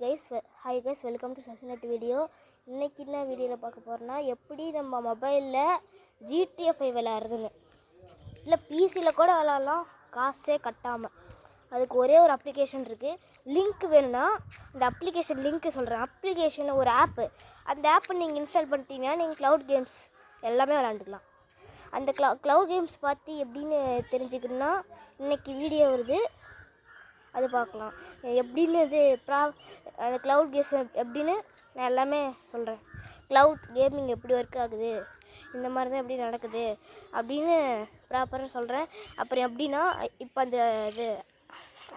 Hi guys welcome to Sasinet video. இன்றைக்கி என்ன வீடியோவில் பார்க்க போகிறோன்னா, எப்படி நம்ம மொபைலில் GTA 5 விளையாடுறதுன்னு. இல்லை பிசியில் கூட விளையாடலாம் காசே கட்டாமல். அதுக்கு ஒரே ஒரு அப்ளிகேஷன் இருக்குது. லிங்க் வேணும்னா இந்த அப்ளிகேஷன் லிங்க்கு சொல்கிறேன். அப்ளிகேஷன் ஒரு ஆப்பு. அந்த ஆப்பை நீங்கள் இன்ஸ்டால் பண்ணிட்டீங்கன்னா நீங்கள் க்ளவுட் கேம்ஸ் எல்லாமே விளாண்டுக்கலாம். அந்த க்ளவுட் கேம்ஸ் பார்த்து எப்படின்னு தெரிஞ்சுக்கணுன்னா இன்றைக்கி வீடியோ வருது, அது பார்க்கலாம். எப்படின்னு இது அந்த க்ளவுட் கேம்ஸ் எப்படின்னு நான் எல்லாமே சொல்கிறேன். க்ளவுட் கேமிங் எப்படி ஒர்க் ஆகுது, இந்த மாதிரி தான் எப்படி நடக்குது அப்படின்னு ப்ராப்பராக சொல்கிறேன். அப்புறம் எப்படின்னா, இப்போ அந்த இது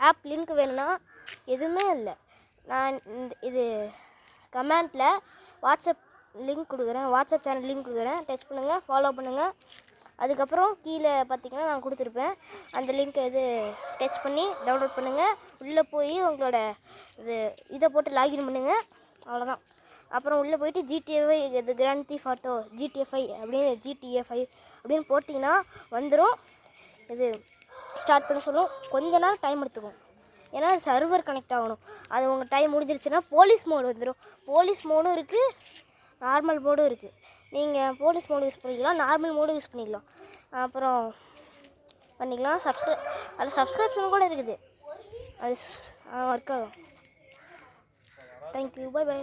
ஆப் லிங்க் வேணும்னா எதுவுமே இல்லை, நான் இது கமெண்ட்டில் வாட்ஸ்அப் லிங்க் கொடுக்குறேன், வாட்ஸ்அப் சேனல் லிங்க் கொடுக்குறேன். டச் பண்ணுங்கள், ஃபாலோ பண்ணுங்கள். அதுக்கப்புறம் கீழே பார்த்தீங்கன்னா நான் கொடுத்துருப்பேன். அந்த லிங்க்கை டச் பண்ணி டவுன்லோட் பண்ணுங்கள். உள்ளே போய் உங்களோட இதை போட்டு லாகின் பண்ணுங்கள். அவ்வளோதான். அப்புறம் உள்ளே போயிட்டு GTA 5 இது கிராண்ட் தீஃப் ஆட்டோ GTA 5 அப்படின்னு GTA 5 அப்படின்னு போட்டிங்கன்னா வந்துடும். இது ஸ்டார்ட் பண்ண சொல்லும். கொஞ்ச நேரம் டைம் எடுத்துக்கும், ஏன்னா சர்வர் கனெக்ட் ஆகணும். அது உங்கள் டைம் முடிஞ்சிருச்சுன்னா போலீஸ் மோடு வந்துடும். போலீஸ் மோடும் இருக்குது, நார்மல் மோடும் இருக்குது. நீங்கள் போலீஸ் மோடு யூஸ் பண்ணிக்கலாம், நார்மல் மோடு யூஸ் பண்ணிக்கலாம். அப்புறம் பண்ணிக்கலாம். அதில் சப்ஸ்கிரிப்ஷன் கூட இருக்குது, அது ஒர்க் ஆகும். Thank you, bye by.